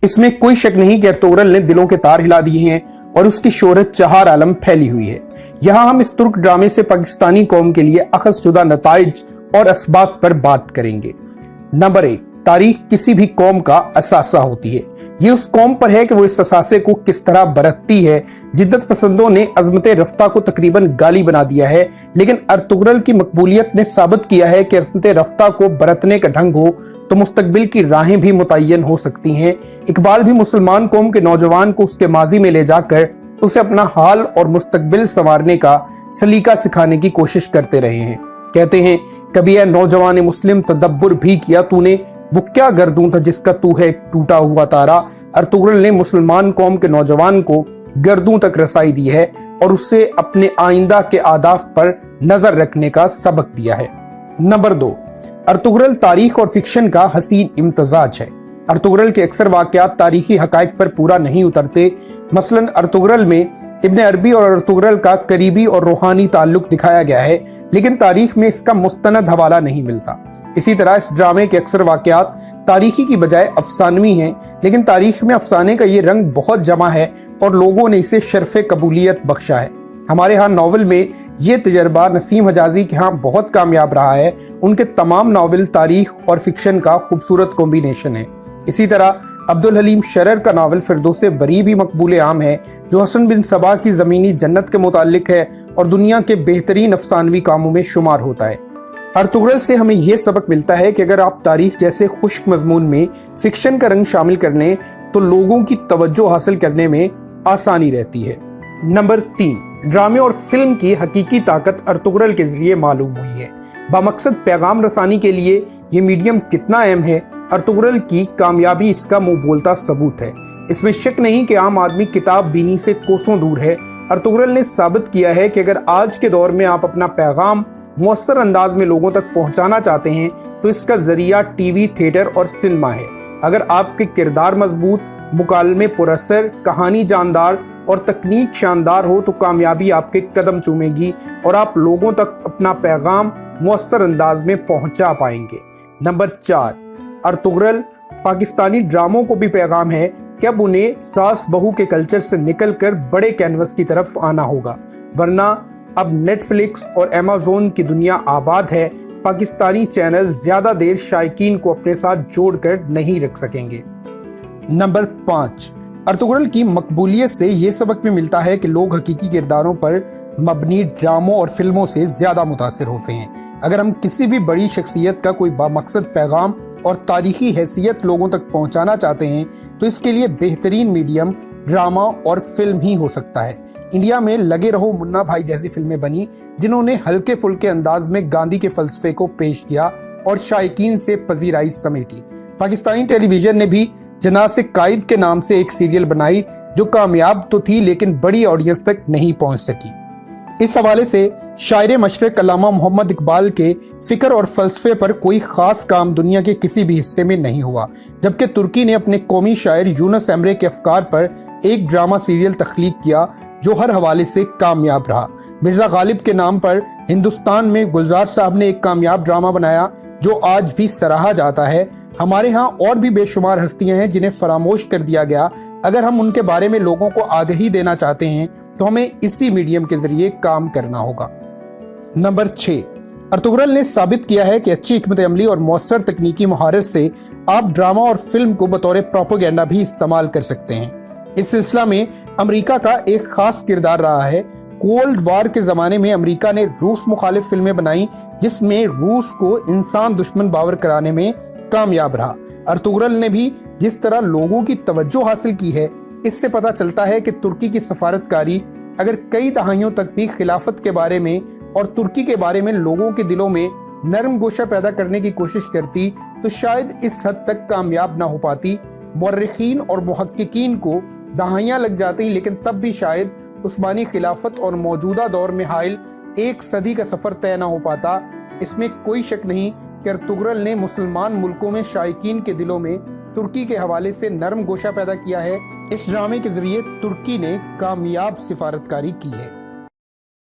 اس میں کوئی شک نہیں کہ ارطغرل نے دلوں کے تار ہلا دیے ہیں اور اس کی شہرت چہار عالم پھیلی ہوئی ہے۔ یہاں ہم اس ترک ڈرامے سے پاکستانی قوم کے لیے اخذ شدہ نتائج اور اسباق پر بات کریں گے۔ نمبر 1، تاریخ کسی بھی قوم کا اثاثہ ہوتی ہے۔ یہ اس قوم پر ہے کہ وہ اس اثاثے کو کس طرح برتتی ہے۔ جدت پسندوں نے عظمت رفتہ کو تقریباً گالی بنا دیا ہے، لیکن ارطغرل کی مقبولیت نے ثابت کیا ہے کہ عظمت رفتہ کو برتنے کا ڈھنگ ہو تو مستقبل کی راہیں بھی متعین ہو سکتی ہیں۔ اقبال بھی مسلمان قوم کے نوجوان کو اس کے ماضی میں لے جا کر اسے اپنا حال اور مستقبل سنوارنے کا سلیقہ سکھانے کی کوشش کرتے رہے ہیں۔ کہتے ہیں، کبھی اے نوجوان مسلم تدبر بھی کیا تو نے، وہ کیا گردوں تھا جس کا تو ہے ایک ٹوٹا ہوا تارا۔ ارطغرل نے مسلمان قوم کے نوجوان کو گردوں تک رسائی دی ہے اور اسے اپنے آئندہ کے اہداف پر نظر رکھنے کا سبق دیا ہے۔ نمبر 2، ارطغرل تاریخ اور فکشن کا حسین امتزاج ہے۔ ارطغرل کے اکثر واقعات تاریخی حقائق پر پورا نہیں اترتے۔ مثلاً ارطغرل میں ابن عربی اور ارطغرل کا قریبی اور روحانی تعلق دکھایا گیا ہے، لیکن تاریخ میں اس کا مستند حوالہ نہیں ملتا۔ اسی طرح اس ڈرامے کے اکثر واقعات تاریخی کی بجائے افسانوی ہیں، لیکن تاریخ میں افسانے کا یہ رنگ بہت جمع ہے اور لوگوں نے اسے شرف قبولیت بخشا ہے۔ ہمارے ہاں ناول میں یہ تجربہ نسیم حجازی کے ہاں بہت کامیاب رہا ہے۔ ان کے تمام ناول تاریخ اور فکشن کا خوبصورت کمبینیشن ہے۔ اسی طرح عبدالحلیم شرر کا ناول فردوس بری بھی مقبول عام ہے، جو حسن بن صبا کی زمینی جنت کے متعلق ہے اور دنیا کے بہترین افسانوی کاموں میں شمار ہوتا ہے۔ ارطغرل سے ہمیں یہ سبق ملتا ہے کہ اگر آپ تاریخ جیسے خشک مضمون میں فکشن کا رنگ شامل کر لیں تو لوگوں کی توجہ حاصل کرنے میں آسانی رہتی ہے۔ نمبر 3، ڈرامے اور فلم کی حقیقی طاقت ارطغرل کے ذریعے معلوم ہوئی ہے۔ بامقصد پیغام رسانی کے لیے یہ میڈیم کتنا اہم ہے، ارطغرل کی کامیابی اس کا منہ بولتا ثبوت ہے۔ اس میں شک نہیں کہ عام آدمی کتاب بینی سے کوسوں دور ہے۔ ارطغرل نے ثابت کیا ہے کہ اگر آج کے دور میں آپ اپنا پیغام مؤثر انداز میں لوگوں تک پہنچانا چاہتے ہیں تو اس کا ذریعہ ٹی وی، تھیٹر اور سینما ہے۔ اگر آپ کے کردار مضبوط، مکالمے پراثر، کہانی جاندار اور تکنیک شاندار ہو تو کامیابی آپ کے قدم چومے گی اور آپ لوگوں تک اپنا پیغام مؤثر انداز میں پہنچا پائیں گے۔ نمبر 4، ارطغرل پاکستانی ڈراموں کو بھی پیغام ہے کہ اب انہیں ساس بہو کے کلچر سے نکل کر بڑے کینوس کی طرف آنا ہوگا، ورنہ اب نیٹ فلکس اور ایمیزون کی دنیا آباد ہے۔ پاکستانی چینل زیادہ دیر شائقین کو اپنے ساتھ جوڑ کر نہیں رکھ سکیں گے۔ نمبر 5، ارطغرل کی مقبولیت سے یہ سبق بھی ملتا ہے کہ لوگ حقیقی کرداروں پر مبنی ڈراموں اور فلموں سے زیادہ متاثر ہوتے ہیں۔ اگر ہم کسی بھی بڑی شخصیت کا کوئی بامقصد پیغام اور تاریخی حیثیت لوگوں تک پہنچانا چاہتے ہیں تو اس کے لیے بہترین میڈیم ڈرامہ اور فلم ہی ہو سکتا ہے۔ انڈیا میں لگے رہو منا بھائی جیسی فلمیں بنی جنہوں نے ہلکے پھلکے انداز میں گاندھی کے فلسفے کو پیش کیا اور شائقین سے پذیرائی سمیٹی۔ پاکستانی ٹیلی ویژن نے بھی جناز قائد کے نام سے ایک سیریل بنائی جو کامیاب تو تھی لیکن بڑی آڈینس تک نہیں پہنچ سکی۔ اس حوالے سے شاعر مشرق علامہ محمد اقبال کے فکر اور فلسفے پر کوئی خاص کام دنیا کے کسی بھی حصے میں نہیں ہوا، جبکہ ترکی نے اپنے قومی شاعر یونس ایمرے کے افکار پر ایک ڈرامہ سیریل تخلیق کیا جو ہر حوالے سے کامیاب رہا۔ مرزا غالب کے نام پر ہندوستان میں گلزار صاحب نے ایک کامیاب ڈرامہ بنایا جو آج بھی سراہا جاتا ہے۔ ہمارے ہاں اور بھی بے شمار ہستیاں ہیں جنہیں فراموش کر دیا گیا۔ اگر ہم ان کے بارے میں لوگوں کو آگہی دینا چاہتے ہیں تو ہمیں اسی میڈیم کے ذریعے کام کرنا ہوگا۔ نمبر 6، ارطغرل نے ثابت کیا ہے کہ اچھی حکمت عملی اور مؤثر تکنیکی مہارت سے آپ ڈرامہ اور فلم کو بطور پروپیگنڈا بھی استعمال کر سکتے ہیں۔ اس سلسلہ میں امریکہ کا ایک خاص کردار رہا ہے۔ کولڈ وار کے زمانے میں امریکہ نے روس مخالف فلمیں بنائیں جس میں روس کو انسان دشمن باور کرانے میں کامیاب رہا۔ ارطغرل نے بھی جس طرح لوگوں کی توجہ حاصل کی ہے، اس سے پتہ چلتا ہے کہ ترکی کی سفارتکاری اگر کئی دہائیوں تک بھی خلافت کے بارے میں اور ترکی کے بارے میں لوگوں کے دلوں میں نرم گوشہ پیدا کرنے کی کوشش کرتی تو شاید اس حد تک کامیاب نہ ہو پاتی۔ مورخین اور محققین کو دہائیاں لگ جاتی، لیکن تب بھی شاید عثمانی خلافت اور موجودہ دور میں حائل ایک صدی کا سفر طے نہ ہو پاتا۔ اس میں کوئی شک نہیں کہ ارطغرل نے مسلمان ملکوں میں شائقین کے دلوں میں ترکی کے حوالے سے نرم گوشہ پیدا کیا ہے۔ اس ڈرامے کے ذریعے ترکی نے کامیاب سفارتکاری کی ہے۔